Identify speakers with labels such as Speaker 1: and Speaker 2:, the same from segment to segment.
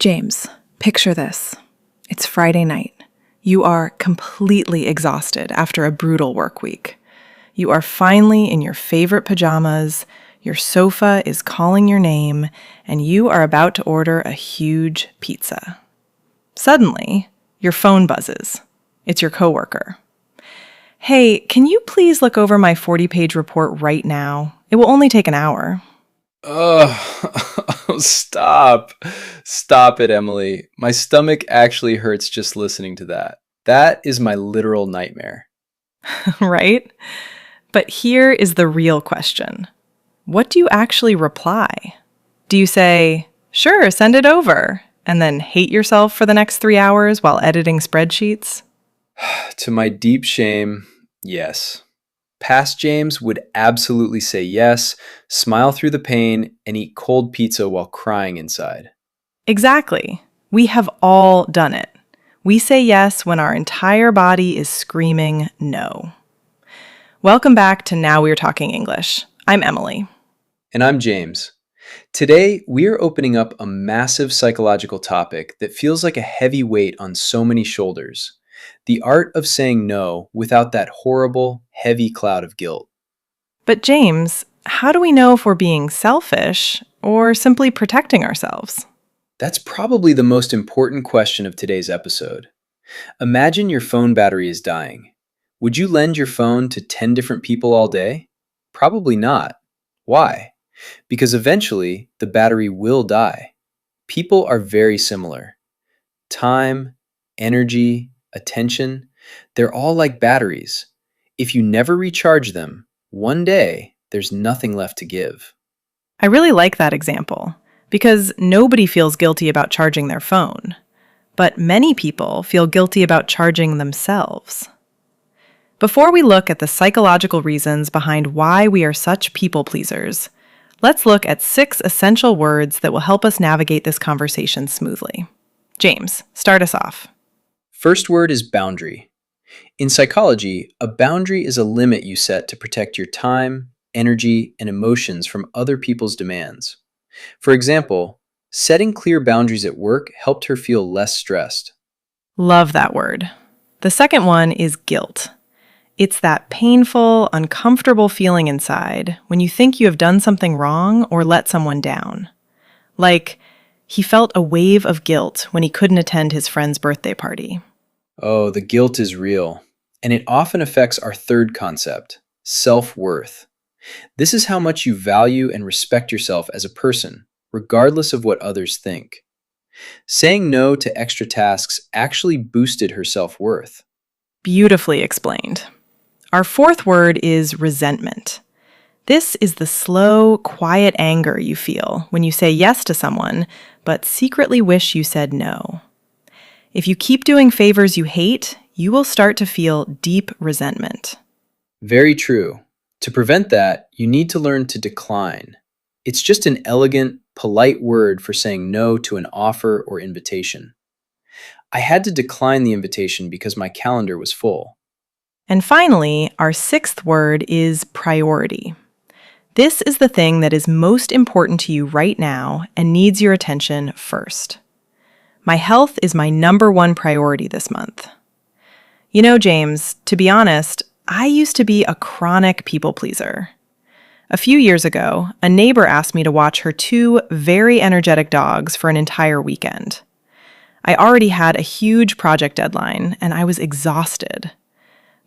Speaker 1: James, picture this. It's Friday night. You are completely exhausted after a brutal work week. You are finally in your favorite pajamas, your sofa is calling your name, and you are about to order a huge pizza. Suddenly, your phone buzzes. It's your coworker. Hey, can you please look over my 40-page report right now? It will only take an hour.
Speaker 2: Oh, stop. Stop it, Emily. My stomach actually hurts just listening to that. That is my literal nightmare.
Speaker 1: Right? But here is the real question. What do you actually reply? Do you say, sure, send it over, and then hate yourself for the next 3 hours while editing spreadsheets?
Speaker 2: To my deep shame, yes. Past James would absolutely say yes, smile through the pain, and eat cold pizza while crying inside.
Speaker 1: Exactly. We have all done it. We say yes when our entire body is screaming no. Welcome back to Now We're Talking English. I'm Emily.
Speaker 2: And I'm James. Today, we are opening up a massive psychological topic that feels like a heavy weight on so many shoulders. The art of saying no without that horrible, heavy cloud of guilt.
Speaker 1: But James, how do we know if we're being selfish or simply protecting ourselves?
Speaker 2: That's probably the most important question of today's episode. Imagine your phone battery is dying. Would you lend your phone to 10 different people all day? Probably not. Why? Because eventually, the battery will die. People are very similar. Time, energy, attention, they're all like batteries. If you never recharge them, one day there's nothing left to give.
Speaker 1: I really like that example because nobody feels guilty about charging their phone, but many people feel guilty about charging themselves. Before we look at the psychological reasons behind why we are such people pleasers, let's look at 6 essential words that will help us navigate this conversation smoothly. James, start us off.
Speaker 2: First word is boundary. In psychology, a boundary is a limit you set to protect your time, energy, and emotions from other people's demands. For example, setting clear boundaries at work helped her feel less stressed.
Speaker 1: Love that word. The second one is guilt. It's that painful, uncomfortable feeling inside when you think you have done something wrong or let someone down. Like, he felt a wave of guilt when he couldn't attend his friend's birthday party.
Speaker 2: Oh, the guilt is real, and it often affects our third concept, self-worth. This is how much you value and respect yourself as a person, regardless of what others think. Saying no to extra tasks actually boosted her self-worth.
Speaker 1: Beautifully explained. Our fourth word is resentment. This is the slow, quiet anger you feel when you say yes to someone, but secretly wish you said no. If you keep doing favors you hate, you will start to feel deep resentment.
Speaker 2: Very true. To prevent that, you need to learn to decline. It's just an elegant, polite word for saying no to an offer or invitation. I had to decline the invitation because my calendar was full.
Speaker 1: And finally, our 6th word is priority. This is the thing that is most important to you right now and needs your attention first. My health is my number 1 priority this month. You know, James, to be honest, I used to be a chronic people pleaser. A few years ago, a neighbor asked me to watch her 2 very energetic dogs for an entire weekend. I already had a huge project deadline, and I was exhausted.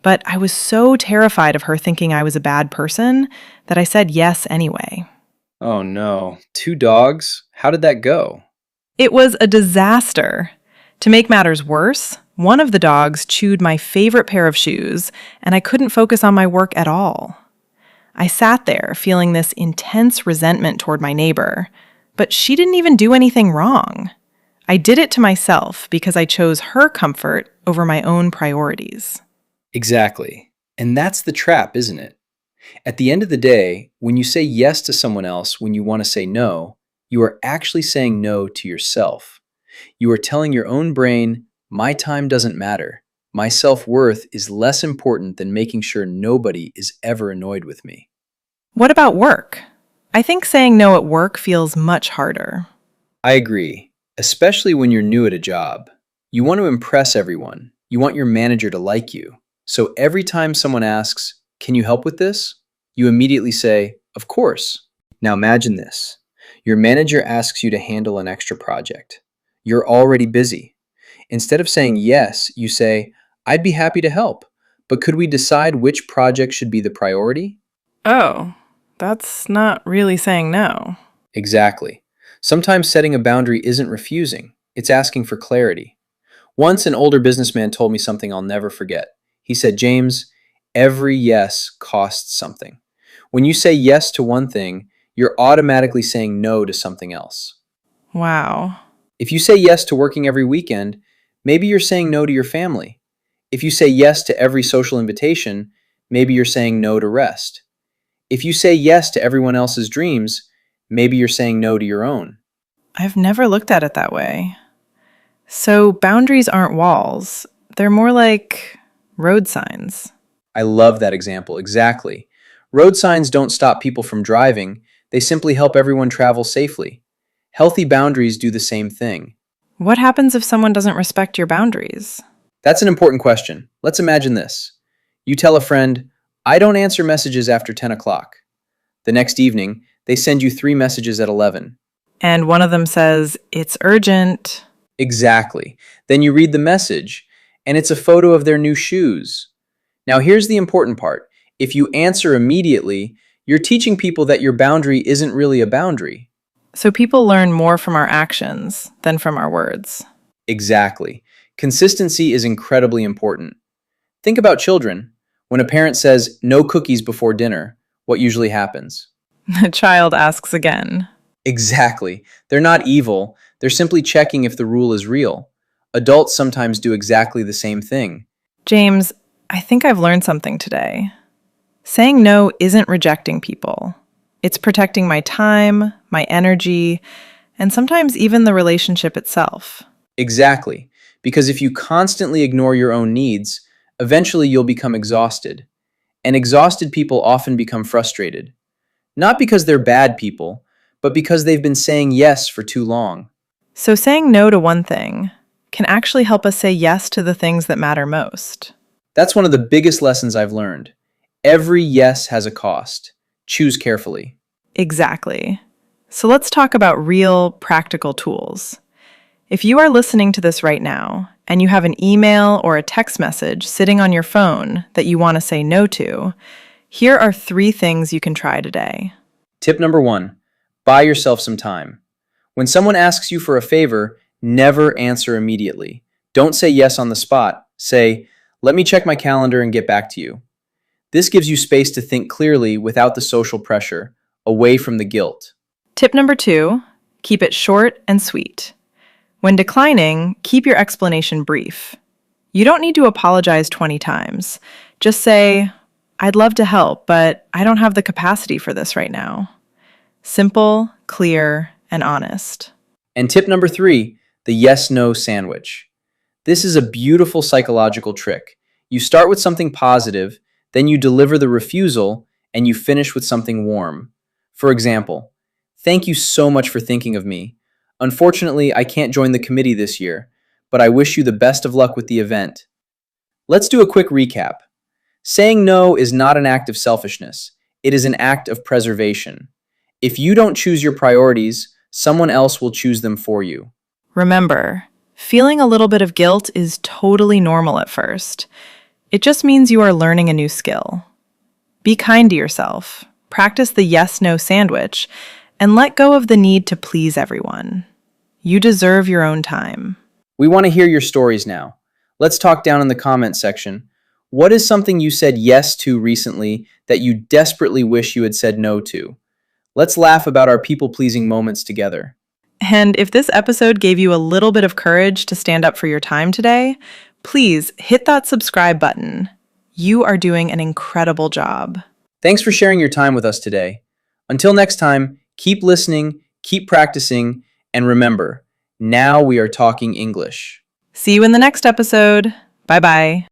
Speaker 1: But I was so terrified of her thinking I was a bad person that I said yes anyway.
Speaker 2: Oh no, 2 dogs? How did that go?
Speaker 1: It was a disaster. To make matters worse, one of the dogs chewed my favorite pair of shoes, and I couldn't focus on my work at all. I sat there feeling this intense resentment toward my neighbor, but she didn't even do anything wrong. I did it to myself because I chose her comfort over my own priorities.
Speaker 2: Exactly. And that's the trap, isn't it? At the end of the day, when you say yes to someone else when you want to say no, you are actually saying no to yourself. You are telling your own brain, my time doesn't matter. My self-worth is less important than making sure nobody is ever annoyed with me.
Speaker 1: What about work? I think saying no at work feels much harder.
Speaker 2: I agree. especially when you're new at a job. You want to impress everyone. You want your manager to like you. So every time someone asks, "Can you help with this?" you immediately say, "Of course." Now imagine this. Your manager asks you to handle an extra project. You're already busy. Instead of saying yes, you say, "I'd be happy to help, but could we decide which project should be the priority?"
Speaker 1: Oh, that's not really saying no.
Speaker 2: Exactly. Sometimes setting a boundary isn't refusing, it's asking for clarity. Once an older businessman told me something I'll never forget. He said, "James, every yes costs something. When you say yes to one thing, you're automatically saying no to something else."
Speaker 1: Wow.
Speaker 2: If you say yes to working every weekend, maybe you're saying no to your family. If you say yes to every social invitation, maybe you're saying no to rest. If you say yes to everyone else's dreams, maybe you're saying no to your own.
Speaker 1: I've never looked at it that way. So boundaries aren't walls, they're more like road signs.
Speaker 2: I love that example, exactly. Road signs don't stop people from driving, they simply help everyone travel safely. Healthy boundaries do the same thing.
Speaker 1: What happens if someone doesn't respect your boundaries?
Speaker 2: That's an important question. Let's imagine this. You tell a friend, "I don't answer messages after 10 o'clock." The next evening, they send you 3 messages at 11.
Speaker 1: And one of them says, "It's urgent."
Speaker 2: Exactly. Then you read the message, and it's a photo of their new shoes. Now, here's the important part. If you answer immediately, you're teaching people that your boundary isn't really a boundary.
Speaker 1: So people learn more from our actions than from our words.
Speaker 2: Exactly. Consistency is incredibly important. Think about children. When a parent says no cookies before dinner, what usually happens?
Speaker 1: The child asks again.
Speaker 2: Exactly. They're not evil, they're simply checking if the rule is real. Adults sometimes do exactly the same thing.
Speaker 1: James, I think I've learned something today. Saying no isn't rejecting people. It's protecting my time, my energy, and sometimes even the relationship itself.
Speaker 2: Exactly. Because if you constantly ignore your own needs, eventually you'll become exhausted. And exhausted people often become frustrated. Not because they're bad people, but because they've been saying yes for too long.
Speaker 1: So saying no to one thing can actually help us say yes to the things that matter most.
Speaker 2: That's one of the biggest lessons I've learned. Every yes has a cost. Choose carefully.
Speaker 1: Exactly. So let's talk about real, practical tools. If you are listening to this right now and you have an email or a text message sitting on your phone that you want to say no to, here are 3 things you can try today.
Speaker 2: Tip number 1, buy yourself some time. When someone asks you for a favor, never answer immediately. Don't say yes on the spot. Say, "Let me check my calendar and get back to you." This gives you space to think clearly without the social pressure, away from the guilt.
Speaker 1: Tip number 2, keep it short and sweet. When declining, keep your explanation brief. You don't need to apologize 20 times. Just say, "I'd love to help, but I don't have the capacity for this right now." Simple, clear, and honest.
Speaker 2: And tip number 3, the yes-no sandwich. This is a beautiful psychological trick. You start with something positive, then you deliver the refusal, and you finish with something warm. For example, "Thank you so much for thinking of me. Unfortunately, I can't join the committee this year, but I wish you the best of luck with the event." Let's do a quick recap. Saying no is not an act of selfishness. It is an act of preservation. If you don't choose your priorities, someone else will choose them for you.
Speaker 1: Remember, feeling a little bit of guilt is totally normal at first. It just means you are learning a new skill. Be kind to yourself, practice the yes-no sandwich, and let go of the need to please everyone. You deserve your own time.
Speaker 2: We want to hear your stories now. Let's talk down in the comments section. What is something you said yes to recently that you desperately wish you had said no to? Let's laugh about our people-pleasing moments together.
Speaker 1: And if this episode gave you a little bit of courage to stand up for your time today, please hit that subscribe button. You are doing an incredible job.
Speaker 2: Thanks for sharing your time with us today. Until next time, keep listening, keep practicing, and remember, now we are talking English.
Speaker 1: See you in the next episode. Bye-bye.